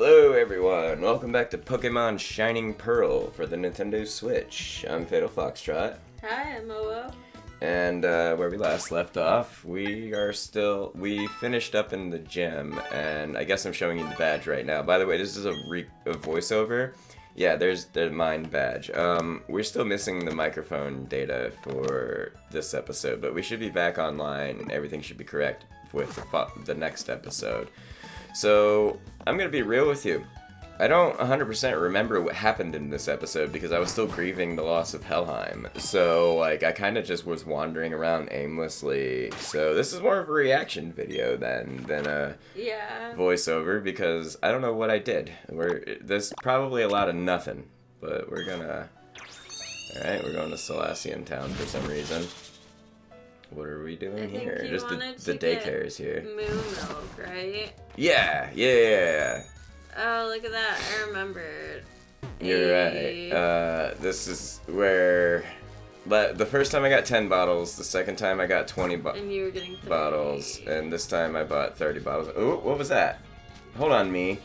Hello everyone, welcome back to Pokemon Shining Pearl for the Nintendo Switch. I'm Fatal Foxtrot. Hi, I'm Momo. And where we last left off, we finished up in the gym, and I guess I'm showing you the badge right now. By the way, this is a voiceover. Yeah, there's the mine badge. We're still missing the microphone data for this episode, but we should be back online and everything should be correct with the next episode. So, I'm gonna be real with you. I don't 100% remember what happened in this episode because I was still grieving the loss of Helheim. So, like, I kind of just was wandering around aimlessly. So, this is more of a reaction video than a voiceover because I don't know what I did. There's probably a lot of nothing, but we're gonna... Alright, we're going to Salacian Town for some reason. What are we doing here? Just the daycare is here. Moo milk, right? Yeah. Oh, look at that. I remembered. You're right. This is where... The first time I got 10 bottles, the second time I got 20 and you were getting 30. bottles, and this time I bought 30 bottles. Ooh, what was that? Hold on, me.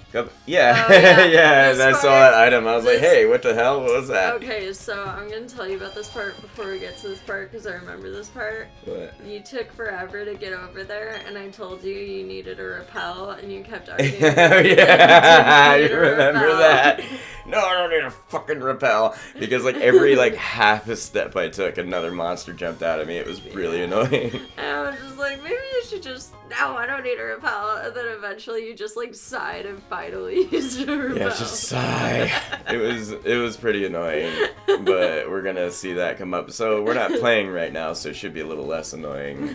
Yeah, Oh, yeah. yeah, I saw that item. I was like, hey, what the hell? What was that? Okay, so I'm going to tell you about this part before we get to this part, because I remember this part. What? You took forever to get over there, and I told you you needed a rappel, and you kept arguing. Oh, yeah, I remember that. No, I don't need a fucking rappel. Because, like, every, half a step I took, another monster jumped out at me. It was really annoying. And I was just like, maybe you should just, no, I don't need a rappel. And then eventually you just, sighed and finally used a rappel. Yeah, just sigh. It was pretty annoying. But we're gonna see that come up. So, we're not playing right now, so it should be a little less annoying.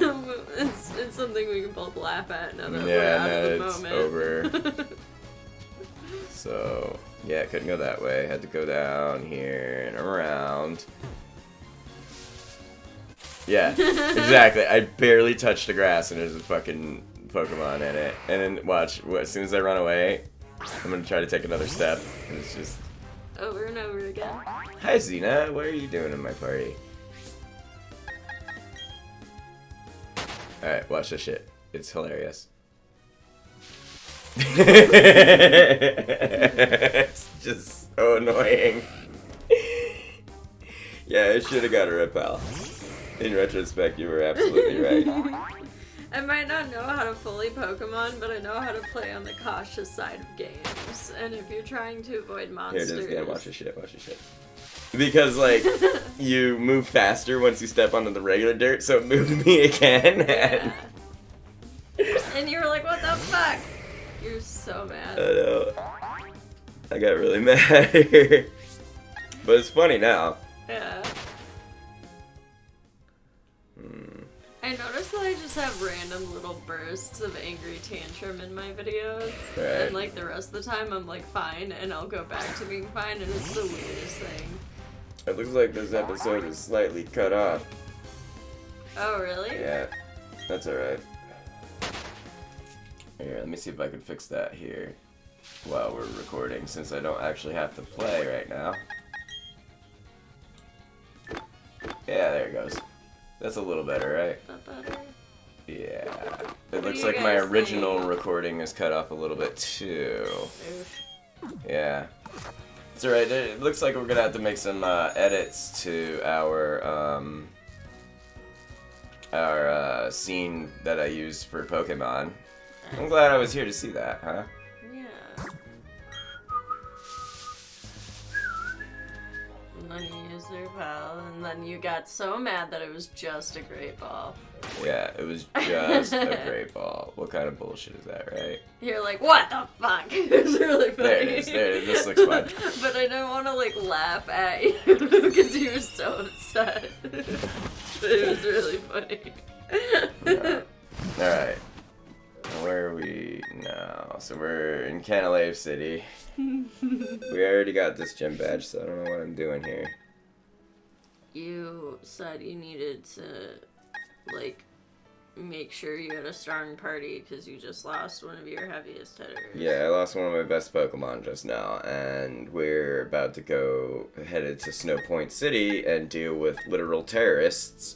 It's something we can both laugh at now that we're out of the it's moment. over. So... Yeah, couldn't go that way. Had to go down here and around. Yeah, exactly. I barely touched the grass and there's a fucking Pokemon in it. And then, watch, as soon as I run away, I'm gonna try to take another step. And it's just... Over and over again. Hi, Xena. What are you doing in my party? Alright, watch this shit. It's hilarious. It's just so annoying. Yeah, I should have got a repel. In retrospect, you were absolutely right. I might not know how to fully Pokemon, but I know how to play on the cautious side of games. And if you're trying to avoid monsters... Here it is again, watch this shit. Because, you move faster once you step onto the regular dirt, so it moved me again. And you were like, what the fuck? You're so mad. I know. I got really mad here. But it's funny now. Yeah. I noticed that I just have random little bursts of angry tantrum in my videos. Right. And the rest of the time I'm fine, and I'll go back to being fine, and it's the weirdest thing. It looks like this episode is slightly cut off. Oh, really? Yeah. That's alright. Here, let me see if I can fix that here while we're recording, since I don't actually have to play right now. Yeah, there it goes. That's a little better, right? Is that better? Yeah. It looks like my original recording is cut off a little bit too. Yeah. It's alright. It looks like we're gonna have to make some edits to our scene that I used for Pokemon. I'm glad I was here to see that, huh? Yeah. And then you used their pal, and then you got so mad that it was just a great ball. Yeah, it was just a great ball. What kind of bullshit is that, right? You're like, what the fuck? It was really funny. There it is. This looks fun. But I don't want to laugh at you because you were so upset. But it was really funny. Yeah. Alright. Where are we now? So we're in Canalave City. We already got this gym badge, so I don't know what I'm doing here. You said you needed to, make sure you had a strong party because you just lost one of your heaviest hitters. Yeah, I lost one of my best Pokemon just now, and we're about to go headed to Snow Point City and deal with literal terrorists.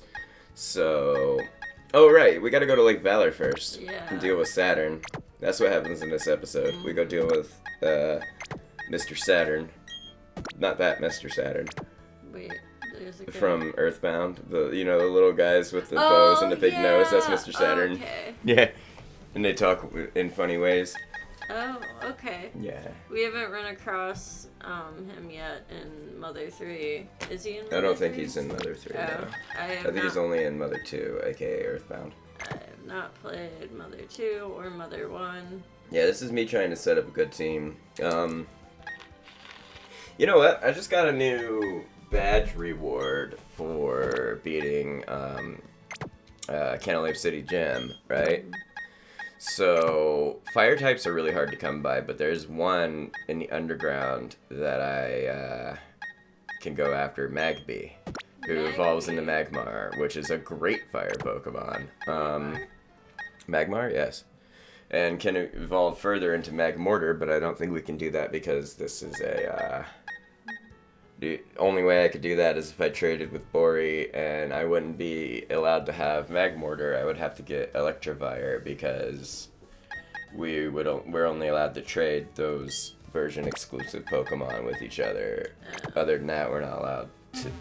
So... Oh, right, we gotta go to Lake Valor first. Yeah. And deal with Saturn. That's what happens in this episode. We go deal with Mr. Saturn. Not that Mr. Saturn. Wait, there's a guy. From Earthbound. The little guys with the bows and the big nose. That's Mr. Saturn. Okay. Yeah. And they talk in funny ways. Oh, okay. Yeah. We haven't run across him yet in Mother 3. Is he in Mother 3? I don't think he's in Mother 3, no. I think he's only in Mother 2, aka Earthbound. I have not played Mother 2 or Mother 1. Yeah, this is me trying to set up a good team. You know what? I just got a new badge reward for beating Cantaloupe City Gym, right? So, fire types are really hard to come by, but there's one in the underground that I can go after, Magby, who evolves into Magmar, which is a great fire Pokemon. Magmar, yes. And can evolve further into Magmortar, but I don't think we can do that because this is a... the only way I could do that is if I traded with Bori, and I wouldn't be allowed to have Magmortar. I would have to get Electivire because we're only allowed to trade those version exclusive Pokemon with each other. Other than that, we're not allowed to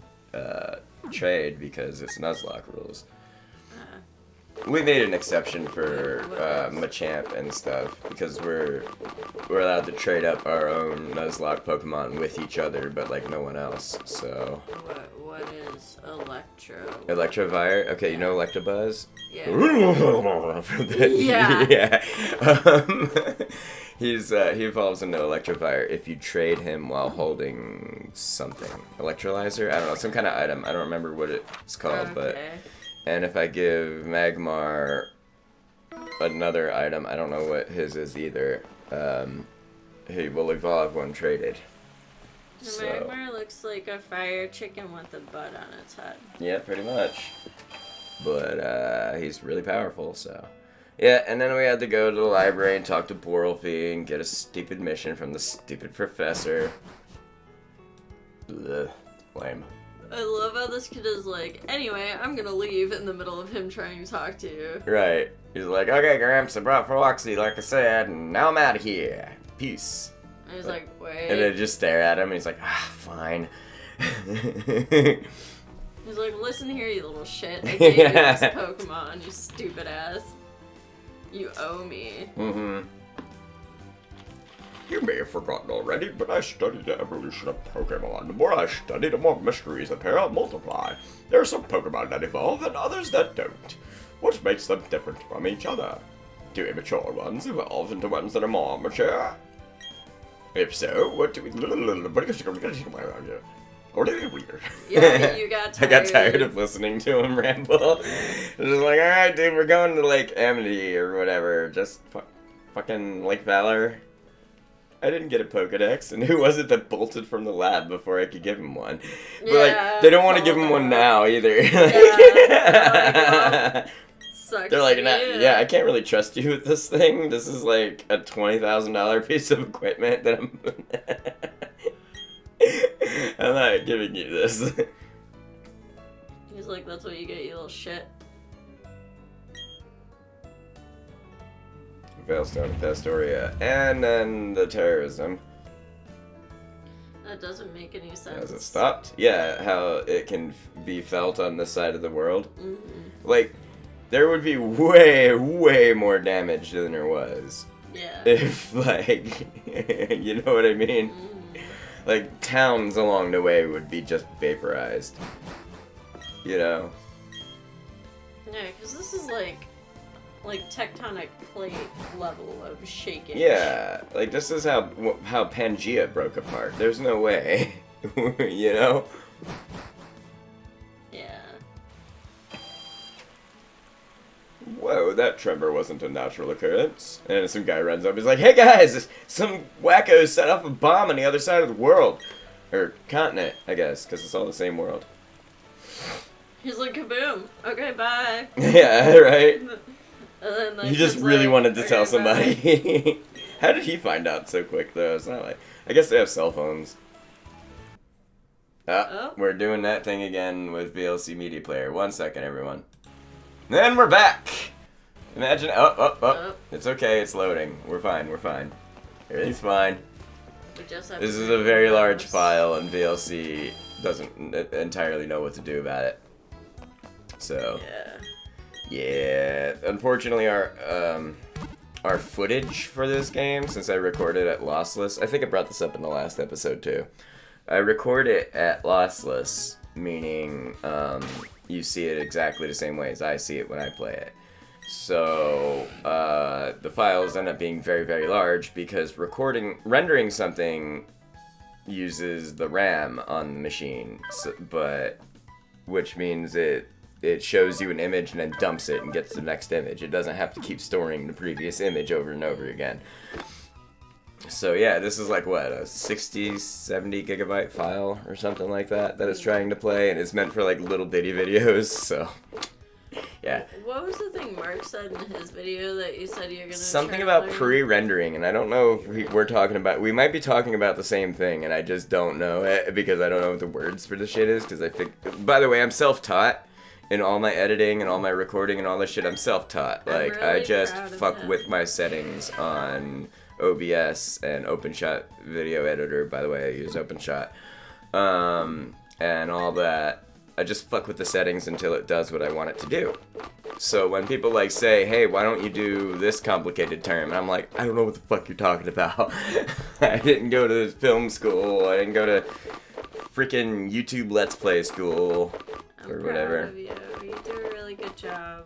trade because it's Nuzlocke rules. We made an exception for Machamp and stuff because we're allowed to trade up our own Nuzlocke Pokemon with each other, but like no one else. So. What is Electro? Electivire? Okay, you know Electabuzz? Yeah. Yeah. He evolves into Electivire if you trade him while holding something. Electrolyzer? I don't know, some kind of item. I don't remember what it's called, but. And if I give Magmar another item, I don't know what his is either, he will evolve when traded. So. Magmar looks like a fire chicken with a butt on its head. Yeah, pretty much. But he's really powerful, so. Yeah, and then we had to go to the library and talk to Borlfi and get a stupid mission from the stupid professor. Ugh, lame. I love how this kid is like, anyway, I'm gonna leave in the middle of him trying to talk to you. Right. He's like, okay, Gramps, I brought Foxy, like I said, and now I'm out of here. Peace. And he's like, wait. And they just stare at him, and he's like, fine. He's like, listen here, you little shit. I gave you this Pokemon, you stupid ass. You owe me. Mm-hmm. You may have forgotten already, but I studied the evolution of Pokemon. The more I study, the more mysteries appear and multiply. There are some Pokemon that evolve and others that don't. What makes them different from each other? Do immature ones evolve into ones that are more mature? If so, what do we... Yeah, you got tired. I got tired of listening to him ramble. Just like, alright, dude, we're going to Lake Amity or whatever. Just fucking Lake Valor. I didn't get a Pokedex, and who was it that bolted from the lab before I could give him one? But, like, they don't want to give him one now, either. Yeah, sucks. They're like, yeah, I can't really trust you with this thing. This is, like, a $20,000 piece of equipment that I'm not giving you this. He's like, that's what you get, you little shit. Veilstone of Pastoria, and then the terrorism. That doesn't make any sense. Has it stopped? Yeah, how it can be felt on this side of the world. Mm-hmm. Like, there would be way more damage than there was. Yeah. If, like, you know what I mean? Mm-hmm. Like, towns along the way would be just vaporized. You know? Yeah, because this is like tectonic plate level of shaking. Yeah, like this is how Pangea broke apart. There's no way, you know? Yeah. Whoa, that tremor wasn't a natural occurrence. And some guy runs up, he's like, hey guys, some wacko set off a bomb on the other side of the world. Or continent, I guess, because it's all the same world. He's like, kaboom. Okay, bye. Yeah, right? And then He just really wanted to tell bye. somebody. How did he find out so quick, though? It's not like... I guess they have cell phones. Oh. We're doing that thing again with VLC Media Player. 1 second, everyone. Then we're back! Imagine, Oh. It's okay, it's loading. We're fine, we're fine. Everything's fine. We just have This to is a very large mouse. file, and VLC doesn't entirely know what to do about it. So, yeah. Unfortunately, our footage for this game, since I recorded at lossless, I think I brought this up in the last episode too. I record it at lossless, meaning you see it exactly the same way as I see it when I play it. So the files end up being very, very large because rendering something uses the RAM on the machine, which means it shows you an image and then dumps it and gets the next image. It doesn't have to keep storing the previous image over and over again. So yeah, this is like what, a 60, 70 gigabyte file or something like that it's trying to play, and it's meant for like little bitty videos, so yeah. What was the thing Mark said in his video that you said you're gonna Something try about learning? pre-rendering, and I don't know if we might be talking about the same thing, and I just don't know it because I don't know what the words for the shit is, because I think, by the way, I'm self-taught in all my editing and all my recording and all this shit. I'm self-taught. Like, really I just proud of fuck him. with my settings on OBS and OpenShot video editor. By the way, I use OpenShot. And all that. I just fuck with the settings until it does what I want it to do. So when people like say, hey, why don't you do this complicated term? And I'm like, I don't know what the fuck you're talking about. I didn't go to film school. I didn't go to freaking YouTube Let's Play school or whatever. Proud of you. You do a really good job.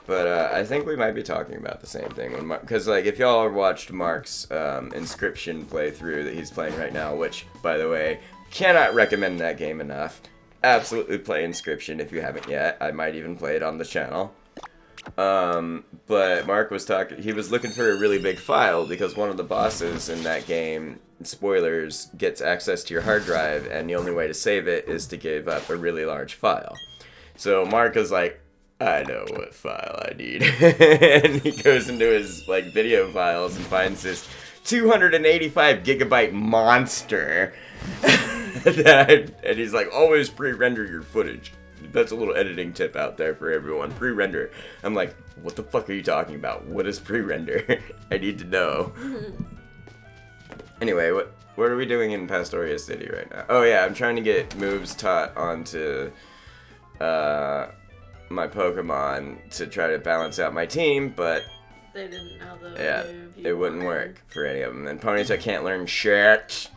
But I think we might be talking about the same thing. Because, like, if y'all watched Mark's Inscription playthrough that he's playing right now, which, by the way, cannot recommend that game enough. Absolutely play Inscription if you haven't yet. I might even play it on the channel. But Mark was he was looking for a really big file because one of the bosses in that game, spoilers, gets access to your hard drive, and the only way to save it is to give up a really large file. So Mark was like, I know what file I need. And he goes into his like video files and finds this 285 gigabyte monster. And he's like, always pre-render your footage. That's a little editing tip out there for everyone. Pre-render. I'm like, what the fuck are you talking about? What is pre-render? I need to know. Anyway, what are we doing in Pastoria City right now? Oh yeah, I'm trying to get moves taught onto my Pokemon to try to balance out my team, but They didn't know the move you it wouldn't wanted. work for any of them. And Ponyta can't learn shit.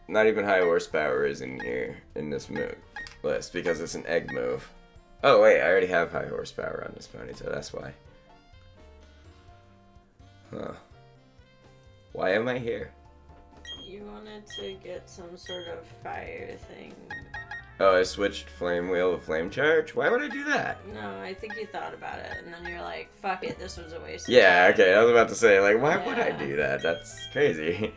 Not even high horsepower is in here in this move list because it's an egg move. Oh wait, I already have high horsepower on this Ponyta, that's why. Huh. Why am I here? You wanted to get some sort of fire thing. Oh, I switched Flame Wheel to Flame Charge? Why would I do that? No, I think you thought about it, and then you're like, fuck it, this was a waste of Yeah, time. okay, I was about to say, like, why would I Yeah. do that? That's crazy.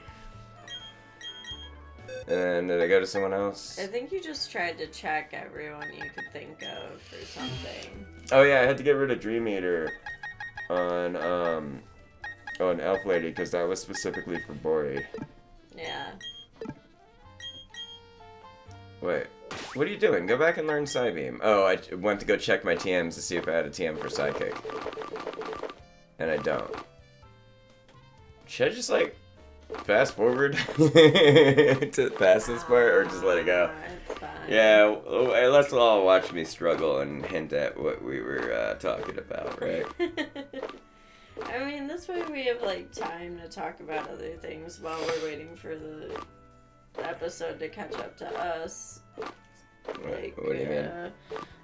And did I go to someone else? I think you just tried to check everyone you could think of or something. Oh yeah, I had to get rid of Dream Eater on Elf Lady because that was specifically for Bori. Yeah. Wait, what are you doing? Go back and learn Psybeam. Oh, I went to go check my TMs to see if I had a TM for Psychic. And I don't. Should I just, like, fast forward to pass this part, or just let it go? It's fine. Yeah, let's all watch me struggle and hint at what we were talking about, right? I mean, this way we have, like, time to talk about other things while we're waiting for the episode to catch up to us. Like, What do you mean?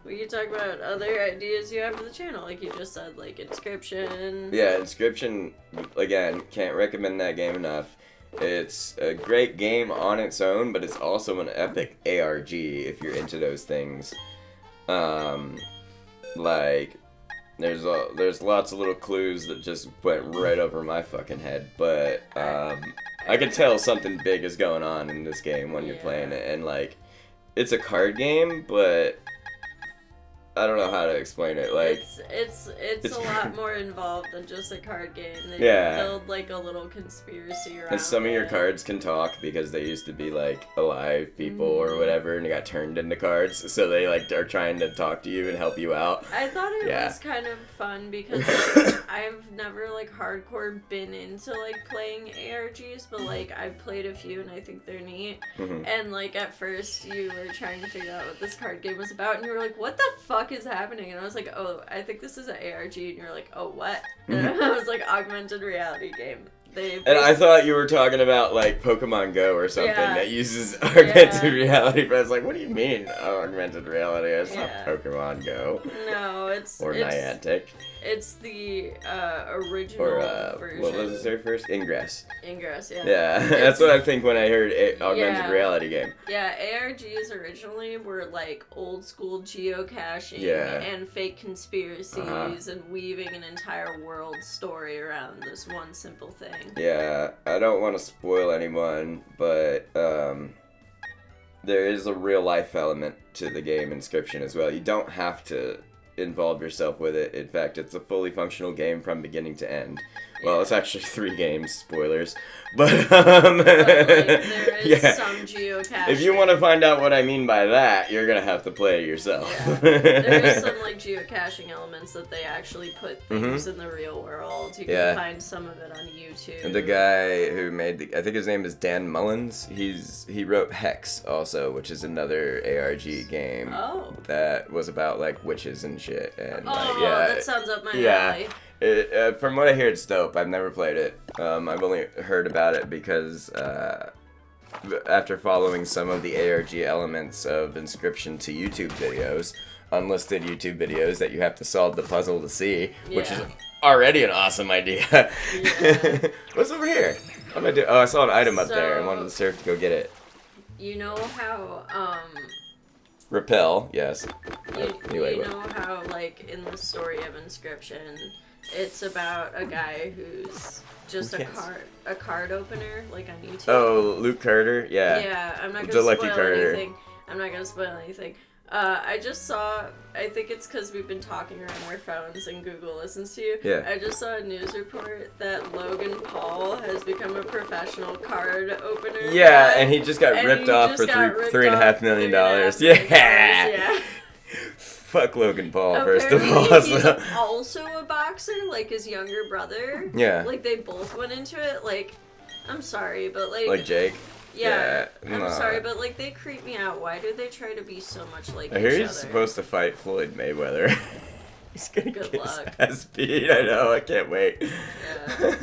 we could talk about other ideas you have for the channel, like you just said, like Inscription. Yeah, Inscription, again, can't recommend that game enough. It's a great game on its own, but it's also an epic ARG if you're into those things. Like, there's lots of little clues that just went right over my fucking head, but I can tell something big is going on in this game when you're playing it, and like, it's a card game, but I don't know how to explain it. Like it's a lot more involved than just a card game. They build like a little conspiracy around. And some of your cards can talk because they used to be like alive people or whatever, and they got turned into cards. So they like are trying to talk to you and help you out. I thought it was kind of fun because like, I've never like hardcore been into like playing ARGs, but like I've played a few and I think they're neat. And like at first you were trying to figure out what this card game was about, and you were like, "What the fuck is happening?" And I was like, "Oh, I think this is an ARG," and you're like, "Oh, what?" And I was like, "Augmented reality game." And I thought you were talking about like Pokemon Go or something that uses augmented reality, but I was like, what do you mean augmented reality? It's not Pokemon Go. No, it's Niantic. It's the original version. What was it first? Ingress. Ingress, yeah. Yeah, that's what I think when I heard augmented reality game. Yeah, ARGs originally were like old school geocaching and fake conspiracies and weaving an entire world story around this one simple thing. Yeah, I don't want to spoil anyone, but there is a real life element to the game Inscription as well. You don't have to involve yourself with it. In fact, it's a fully functional game from beginning to end. Well, it's actually 3 games, spoilers. But like, there is some geocaching. If you want to find out what I mean by that, you're going to have to play it yourself. Yeah. There is some like geocaching elements that they actually put things in the real world. You can find some of it on YouTube. And the guy who made I think his name is Dan Mullins. He wrote Hex also, which is another ARG game that was about like witches and shit. And that sounds up my alley. From what I hear, it's dope. I've never played it. I've only heard about it because after following some of the ARG elements of Inscription to YouTube videos, unlisted YouTube videos that you have to solve the puzzle to see, which is already an awesome idea. What's over here? What am I doing? Oh, I saw an item up there. I wanted the surf to go get it. You know how Repel, yes. You know how like in the story of Inscription, it's about a guy who's just a card opener, like on YouTube. Oh, Luke Carter? Yeah. Yeah, I'm not gonna spoil anything. I'm not gonna spoil anything. I just saw, I think it's because we've been talking around our phones and Google listens to you. Yeah. I just saw a news report that Logan Paul has become a professional card opener. Yeah, and he just got ripped off for $3.5 million. Yeah. Fuck Logan Paul, Apparently, first of all. He's also a boxer, like his younger brother. Yeah. Like, they both went into it. Like, I'm sorry, but like... Like Jake? Yeah. I'm sorry, but like, they creep me out. Why do they try to be so much like each other? I hear he's supposed to fight Floyd Mayweather. He's gonna Good get luck. his ass beat. I know, I can't wait. Yeah.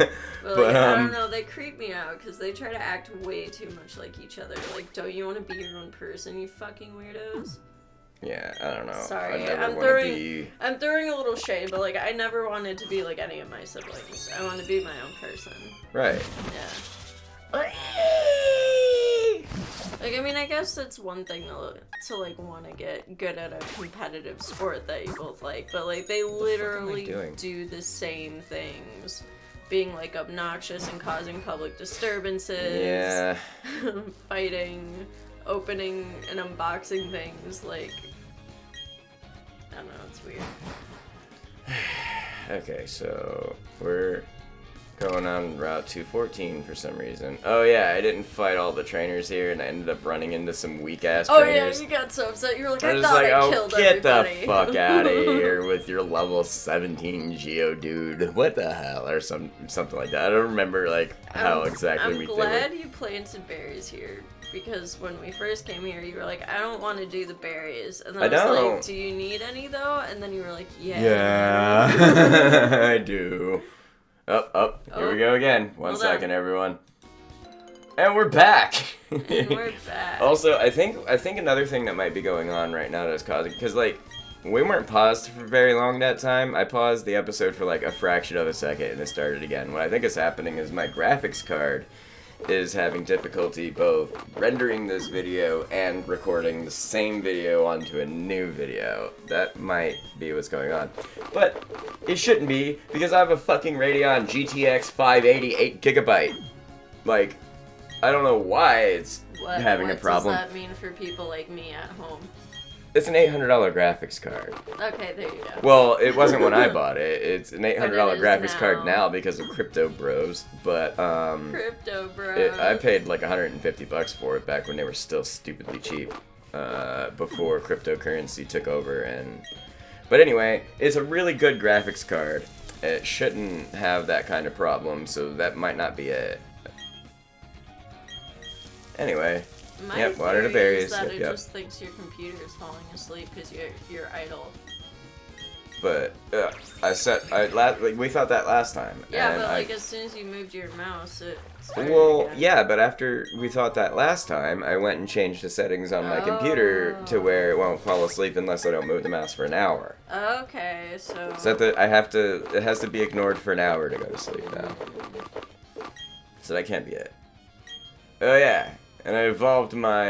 But like, I don't know, they creep me out because they try to act way too much like each other. Like, don't you want to be your own person, you fucking weirdos? Yeah, I don't know. Sorry, I'm throwing a little shade, but like I never wanted to be like any of my siblings. I want to be my own person. Right. Yeah. Like, I mean, I guess it's one thing to like want to get good at a competitive sport that you both like, but like they literally do the same things. Being like obnoxious and causing public disturbances. Yeah. Fighting, opening and unboxing things, like, I don't know, it's weird. Okay, so we're going on Route 214 for some reason. Oh yeah, I didn't fight all the trainers here, and I ended up running into some weak-ass trainers. Oh yeah, you got so upset. You were like, I thought I killed everybody. Get the fuck out of here with your level 17 Geodude. What the hell? Or something like that. I don't remember, like, how exactly we did it. I'm glad you planted berries here. Because when we first came here, you were like, I don't want to do the berries. And then I was like, do you need any, though? And then you were like, yeah. Yeah, I do. Here we go again. One second, everyone. And we're back! And we're back. Also, I think another thing that might be going on right now that's causing... Because, like, we weren't paused for very long that time. I paused the episode for, like, a fraction of a second, and it started again. What I think is happening is my graphics card is having difficulty both rendering this video and recording the same video onto a new video. That might be what's going on. But it shouldn't be, because I have a fucking Radeon GTX 580 8GB. Like, I don't know why it's having a problem. What does that mean for people like me at home? It's an $800 graphics card. Okay, there you go. Well, it wasn't when I bought it. It's an $800 But it is graphics card now. now because of Crypto Bros. But Crypto bro. I paid like $150 for it back when they were still stupidly cheap. Before cryptocurrency took over. But anyway, it's a really good graphics card. It shouldn't have that kind of problem, so that might not be it. Anyway. My Yep, water to theory berries. is that Yep, it yep. just thinks your computer is falling asleep because you're idle. But we thought that last time. Yeah, and but like as soon as you moved your mouse, it started Well, again. yeah, but after we thought that last time, I went and changed the settings on my computer to where it won't fall asleep unless I don't move the mouse for an hour. Okay, so. So that it has to be ignored for an hour to go to sleep now. So that can't be it. Oh yeah, and I evolved my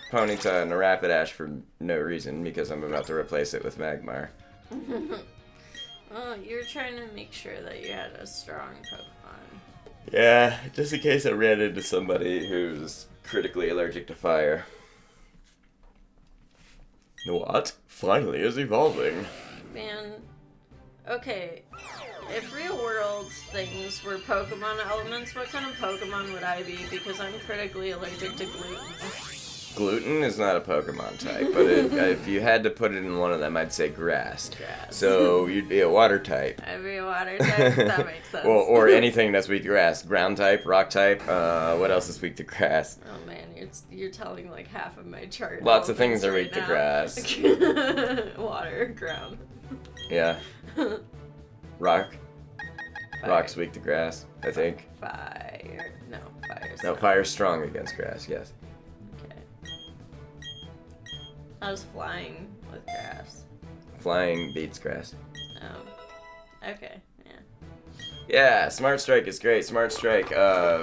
Ponyta and a Rapidash for no reason because I'm about to replace it with Magmar. Well, you're trying to make sure that you had a strong Pokemon. Yeah, just in case I ran into somebody who's critically allergic to fire. What? Finally is evolving. Man, okay, if real world things were Pokemon elements, what kind of Pokemon would I be? Because I'm critically allergic to gluten. Gluten is not a Pokemon type, but if you had to put it in one of them, I'd say grass. Grass. So you'd be a water type. I'd be a water type, that makes sense. Well, or anything that's weak to grass. Ground type, rock type. What else is weak to grass? Oh man, you're telling like half of my chart. Lots of things are right weak to now. grass. Water, ground. Yeah. Rock. Fire. Rock's weak to grass, I think. Fire. No, fire's No, not. fire's strong against grass, yes. Okay. I was flying with grass. Flying beats grass. Oh. Okay, yeah. Yeah, Smart Strike is great. Smart Strike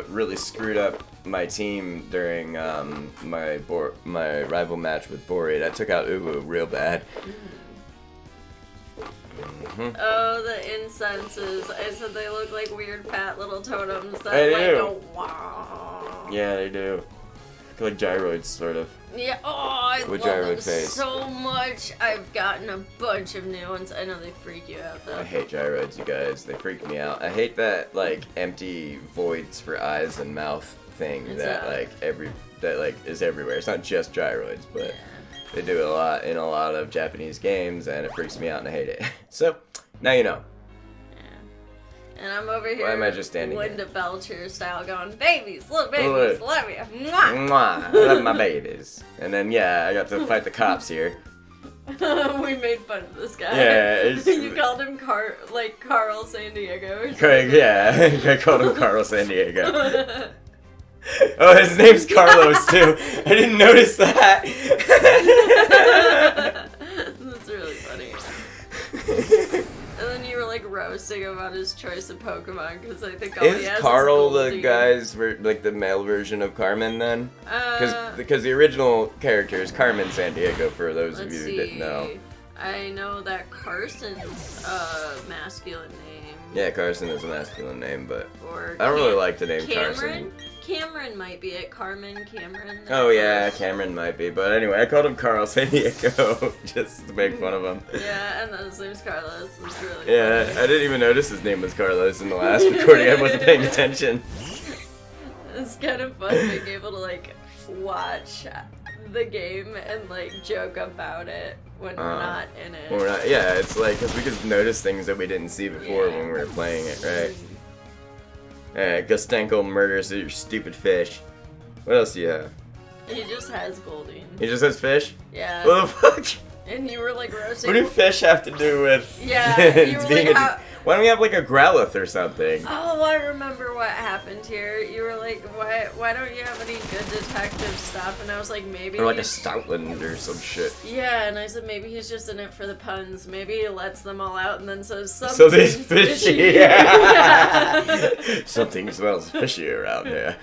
really screwed up my team during my rival match with Borid. I took out Uwu real bad. Mm-hmm. Oh, the incenses. I said they look like weird fat little totems that They like do. go wow. Yeah, they do. Like gyroids, sort of. Yeah, oh, I With love them gyroid face. so much. I've gotten a bunch of new ones. I know they freak you out though. I hate gyroids, you guys. They freak me out. I hate that like empty voids for eyes and mouth thing Is that that- is everywhere. It's not just gyroids, but Yeah. they do it a lot in a lot of Japanese games, and it freaks me out, and I hate it. So now you know. Yeah. And I'm over here. Why am I just standing here? Linda Belcher style going, babies, little babies, Look. love you. Mwah! Mwah, I love my babies. And then yeah, I got to fight the cops here. We made fun of this guy. Yeah, it's- You called him Carl San Diego or Craig, yeah, I called him Carlos San Diego. Oh, his name's Carlos too. I didn't notice that. That's really funny. And then you were like roasting about his choice of Pokemon because I think all he Is has Carl is the guy's like the male version of Carmen then? Uh, Because the original character is Carmen San Diego. For those of let's you who see. didn't know. I know that Carson's masculine name. Yeah, Carson is a masculine name, but Or I don't really like the name Cameron. Carson. Cameron might be it. Cameron. Oh yeah, Cameron might be, but anyway, I called him Carl San Diego just to make fun of him. Yeah, and then his name's Carlos. It's really Yeah, funny. I didn't even notice his name was Carlos in the last recording. I wasn't paying attention. It's kind of fun being able to like watch the game and like joke about it when we're not in it. We're not, yeah, it's like because we could notice things that we didn't see before when we were playing it, right? Gustenko murders your stupid fish. What else do you have? He just has Goldeen. He just has fish? Yeah. What the fuck? And you were like roasting. What do fish have to do with Yeah, you were being like, a... how- Why don't we have like a Growlithe or something? Oh, I remember what happened here. You were like, why don't you have any good detective stuff? And I was like, maybe Or like a he's- Stoutland or some shit. Yeah, and I said maybe he's just in it for the puns. Maybe he lets them all out and then says something So these fishy. Yeah. Something smells fishy around here.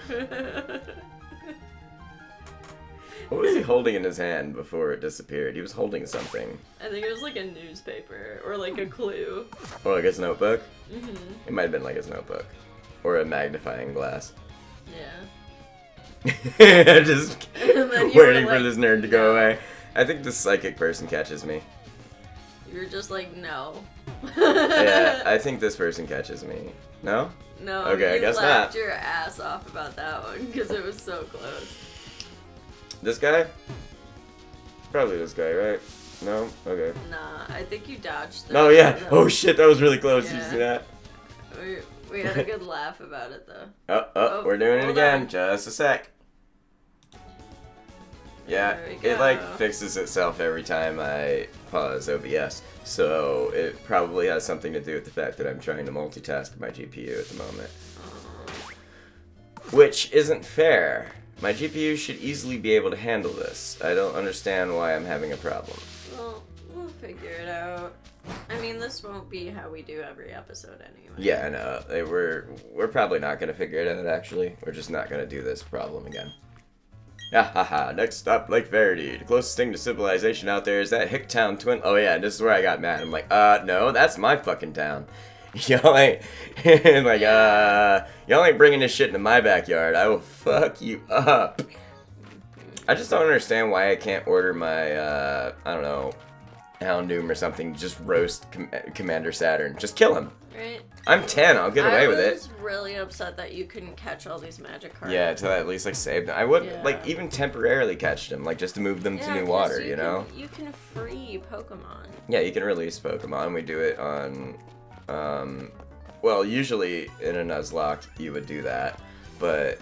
What was he holding in his hand before it disappeared? He was holding something. I think it was like a newspaper or like a clue. Or like his notebook? Mm-hmm. It might have been like his notebook. Or a magnifying glass. Yeah. Just And then you were waiting for like, this nerd to go no. away. I think the psychic person catches me. You're just like, no. Yeah, I think this person catches me. No? No, okay, I guess you laughed not. your ass off about that one because it was so close. This guy? Probably this guy, right? No? Okay. Nah, I think you dodged. Oh yeah. Oh shit, that was really close. Did you see that? We had a good laugh about it though. Oh, we're doing it again. On. Just a sec. Yeah, it like fixes itself every time I pause OBS. So it probably has something to do with the fact that I'm trying to multitask my GPU at the moment. Which isn't fair. My GPU should easily be able to handle this. I don't understand why I'm having a problem. Well, we'll figure it out. I mean, this won't be how we do every episode anyway. Yeah, I know. We're probably not going to figure it out, actually. We're just not going to do this problem again. Haha, next stop, Lake Verity. The closest thing to civilization out there is that Hicktown twin. Oh yeah, this is where I got mad. I'm like, no, that's my fucking town. Y'all ain't, like, y'all ain't bringing this shit into my backyard. I will fuck you up. I just don't understand why I can't order my, I don't know, Houndoom or something. Just roast Commander Saturn. Just kill him. Right? I'm 10, I'll get away with it. I was really upset that you couldn't catch all these magic cards. Yeah, to at least, like, save them. I would, like, even temporarily catch them, like, just to move them to new water, you know? You can free Pokemon. Yeah, you can release Pokemon. We do it on, well, usually in a Nuzlocke, you would do that, but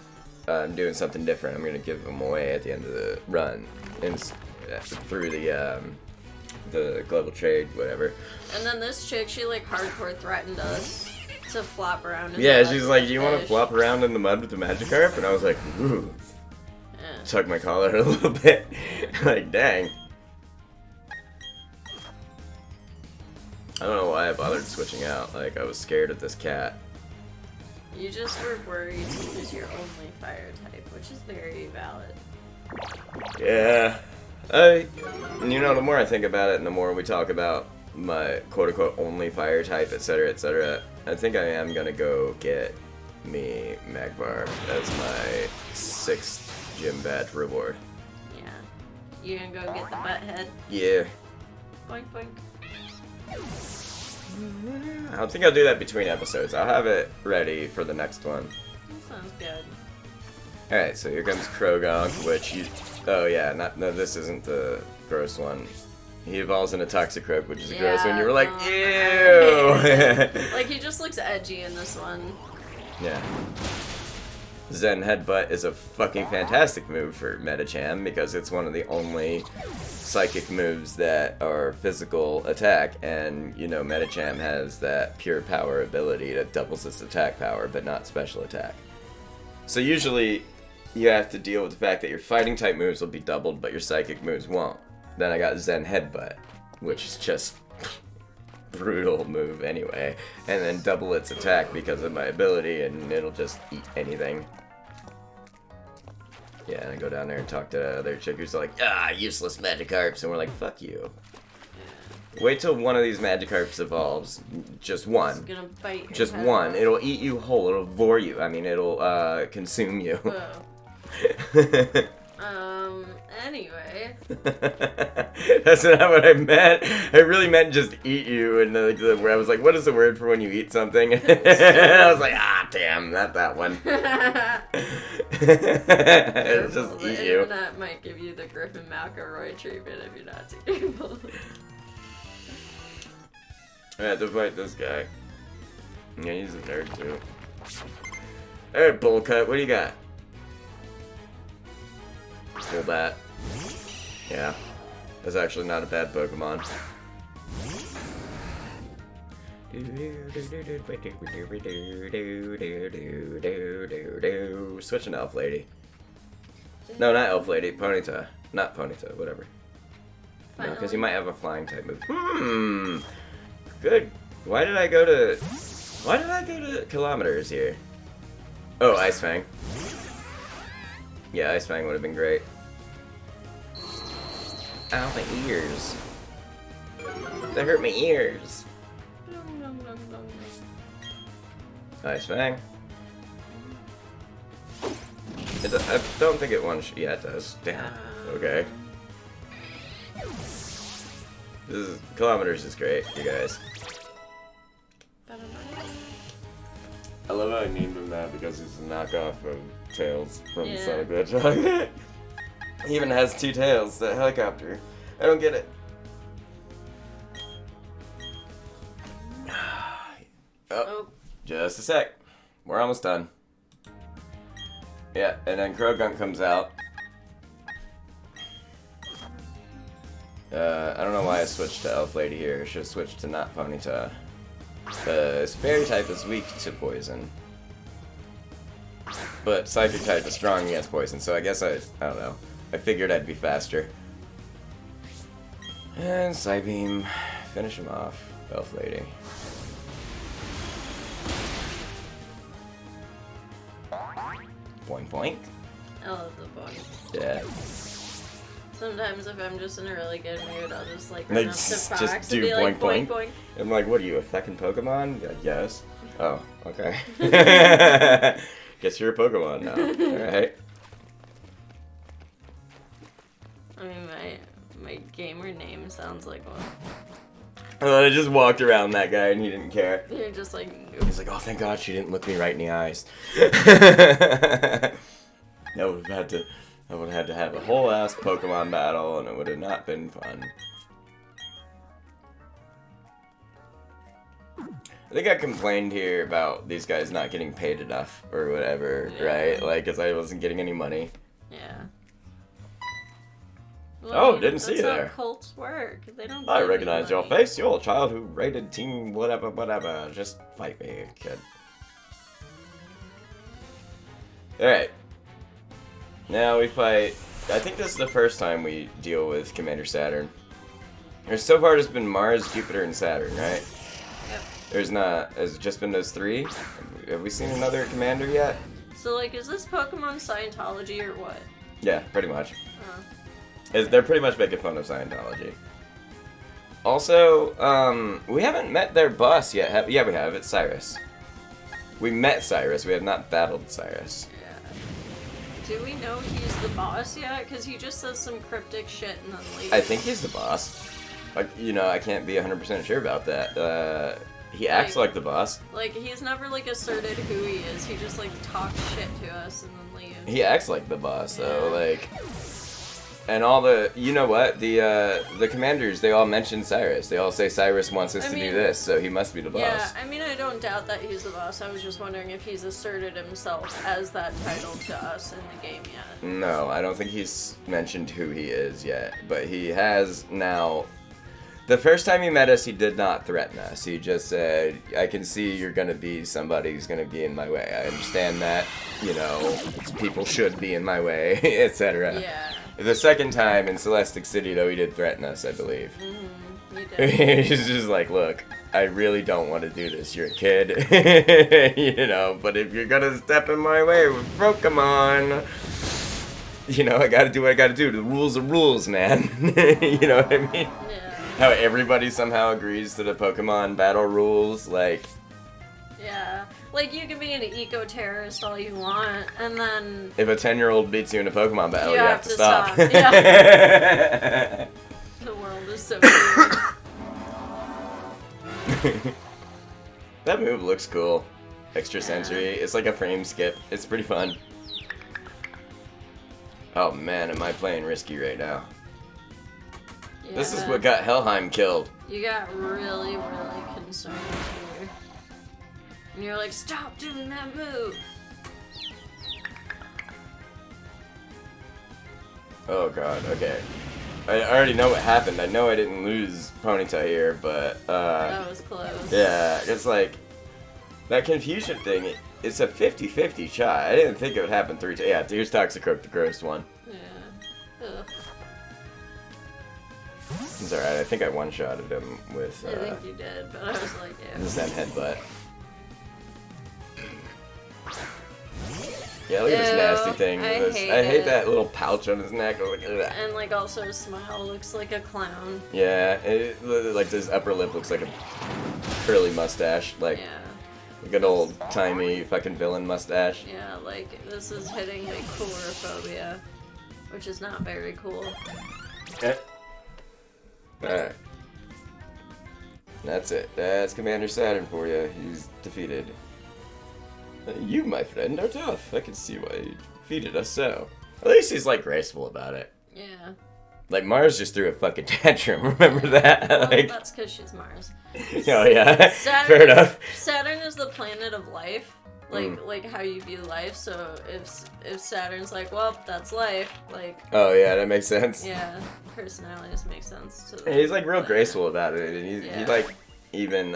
I'm doing something different. I'm going to give them away at the end of the run, through the global trade, whatever. And then this chick, she like hardcore threatened us to flop around in yeah, the she's like, do you want to flop around in the mud with the Magikarp? And I was like, ooh. Yeah. Tuck my collar a little bit. Like, dang. I don't know why I bothered switching out. Like, I was scared of this cat. You just were worried to use your only fire type, which is very valid. Yeah. You know, the more I think about it and the more we talk about my quote-unquote only fire type, etc., I think I am gonna go get me Magmar as my 6th gym badge reward. Yeah. You gonna go get the butthead? Yeah. Boink, boink. I don't think I'll do that between episodes. I'll have it ready for the next one. That sounds good. Alright, so here comes Krogonk, which you... Oh yeah, no, this isn't the gross one. He evolves into Toxicroak, which is a gross one. You were like, ew! Like, he just looks edgy in this one. Yeah. Zen Headbutt is a fucking fantastic move for Medicham because it's one of the only psychic moves that are physical attack, and, you know, Medicham has that pure power ability that doubles its attack power, but not special attack. So usually, you have to deal with the fact that your fighting type moves will be doubled, but your psychic moves won't. Then I got Zen Headbutt, which is just brutal move anyway, and then double its attack because of my ability, and it'll just eat anything. Yeah, and I go down there and talk to the other chick who's like, useless Magikarps, and we're like, fuck you. Wait till one of these Magikarps evolves. Just one. It's gonna bite your just head one. off. It'll eat you whole. It'll vor you. I mean, it'll consume you. Anyway. That's not what I meant. I really meant just eat you, and where I was like, what is the word for when you eat something? And I was like, damn, not that one. It'll just eat you. The internet might give you the Griffin McElroy treatment if you're not too careful. I have to fight this guy. Yeah, he's a nerd too. Alright, Bullcut, what do you got? Full bat. Yeah. That's actually not a bad Pokemon. Switching to Elf Lady. No, not Elf Lady. Ponyta. Not Ponyta, whatever. No, because you might have a flying type move. Good. Why did I go to kilometers here? Oh, Ice Fang. Yeah, Ice Fang would have been great. Ow, my ears. That hurt my ears. Ice Fang. I don't think it one. Yeah, it does. Damn. Okay. Kilometers is great, you guys. I love how I named him that because he's a knockoff of Tails from Sonic the Hedgehog. He even has 2 tails, that helicopter. I don't get it. Oh, just a sec. We're almost done. Yeah, and then Krogunk comes out. I don't know why I switched to Elf Lady here. I should have switched to not Ponyta. Because Fairy type is weak to poison. But Psychic type is strong against poison, so I guess I don't know. I figured I'd be faster. And Psybeam. Finish him off, Elf Lady. Boing boing. I love the boing. Yeah. Sometimes if I'm just in a really good mood, I'll just like Like, run up to just Fox do and be like, boing, boing, boing. I'm like, what are you, a fucking Pokemon? Yeah, yes. Oh, okay. Guess you're a Pokemon now. Alright. I mean, my gamer name sounds like one. And then I just walked around that guy and he didn't care. You're just like, He's like, oh, thank God she didn't look me right in the eyes. I would have had to have a whole ass Pokemon battle and it would have not been fun. I think I complained here about these guys not getting paid enough or whatever, right? Like, because I wasn't getting any money. yeah. Oh, didn't see you there. That's how cults work. They don't. I get recognize any your money. face. You're a child who raided team whatever, whatever. Just fight me, kid. Alright. Now we fight... I think this is the first time we deal with Commander Saturn. There's so far just been Mars, Jupiter, and Saturn, right? Yep. There's not... Has it just been those 3? Have we seen another commander yet? So, like, is this Pokemon Scientology or what? Yeah, pretty much. Oh. They're pretty much making fun of Scientology. Also, we haven't met their boss yet. Yeah, we have. It's Cyrus. We met Cyrus. We have not battled Cyrus. Yeah. Do we know he's the boss yet? Because he just says some cryptic shit and then leaves. I think he's the boss. Like, you know, I can't be 100% sure about that. He acts like the boss. Like, he's never, like, asserted who he is. He just, like, talks shit to us and then leaves. He acts like the boss, though. Like, and all the, you know what? The commanders, they all mention Cyrus. They all say Cyrus wants us to do this, so he must be the boss. Yeah, I mean, I don't doubt that he's the boss. I was just wondering if he's asserted himself as that title to us in the game yet. No, I don't think he's mentioned who he is yet, but he has now. The first time he met us, he did not threaten us. He just said, I can see you're going to be somebody who's going to be in my way. I understand that, you know, people should be in my way, etc. Yeah. The second time in Celestic City, though, he did threaten us, I believe. Mm-hmm. He did. He's just like, look, I really don't want to do this. You're a kid, you know, but if you're going to step in my way with Pokemon, you know, I got to do what I got to do. The rules are rules, man. You know what I mean? Yeah. How everybody somehow agrees to the Pokemon battle rules, like... Yeah. Like, you can be an eco-terrorist all you want, and then... If a 10-year-old beats you in a Pokemon battle, you have to stop. Yeah. The world is so weird. That move looks cool. Extra sensory. It's like a frame skip. It's pretty fun. Oh man, am I playing risky right now. Yeah. This is what got Helheim killed. You got really, really concerned here. And you're like, stop doing that move! Oh god, okay. I already know what happened. I know I didn't lose Ponyta here, but, That was close. yeah, it's like, that confusion thing, it's a 50-50 shot. I didn't think it would happen 3 times. Yeah, here's Toxicroak, the gross one. Yeah. Ugh. It's alright, I think I one-shotted him with, I think you did, but I was like, yeah. the Zen headbutt. Yeah, look at this Ew, nasty thing. I hate hate it. that little pouch on his neck. Oh, look at that. And like also his smile looks like a clown. Yeah, like this upper lip looks like a curly mustache. Like, Yeah. a good old-timey fucking villain mustache. Yeah, like this is hitting my coulrophobia, which is not very cool. Yeah. Alright. That's it. That's Commander Saturn for you. He's defeated. You, my friend, are tough. I can see why you defeated us so. At least he's, like, graceful about it. Yeah. Like, Mars just threw a fucking tantrum. Remember that? Well, like, that's because she's Mars. oh, yeah. Saturn, Fair enough. Saturn is the planet of life. Like how you view life. So if Saturn's like, well, that's life. Like. Oh, yeah, that makes sense. Yeah, personalities make sense. And he's, like, real graceful about it. And he like, even,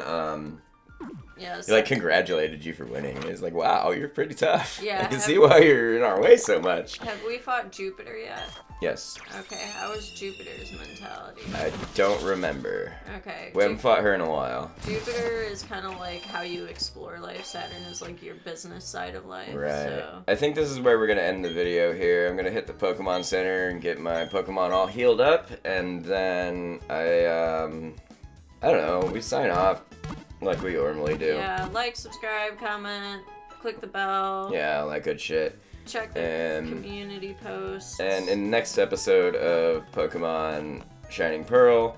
Yeah, he, like, congratulated you for winning. He's like, wow, you're pretty tough. Yeah. I can see why you're in our way so much. Have we fought Jupiter yet? Yes. Okay, how is Jupiter's mentality? I don't remember. Okay. We haven't fought her in a while. Jupiter is kind of like how you explore life. Saturn is like your business side of life. Right. So. I think this is where we're going to end the video here. I'm going to hit the Pokemon Center and get my Pokemon all healed up. And then I don't know, we sign off like we normally do. Yeah, like, subscribe, comment, click the bell. Yeah, all that good shit. Check the community posts. And in the next episode of Pokemon Shining Pearl,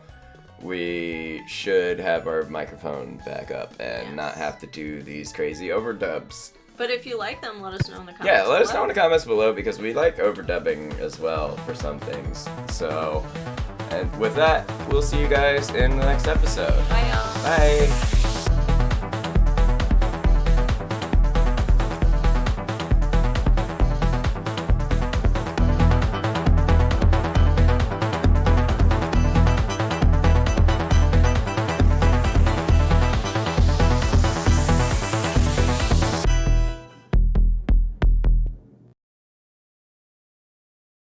we should have our microphone back up and not have to do these crazy overdubs. But if you like them, let us know in the comments. Yeah, let us know in the comments below because we like overdubbing as well for some things. So, and with that, we'll see you guys in the next episode. Bye, y'all. Bye.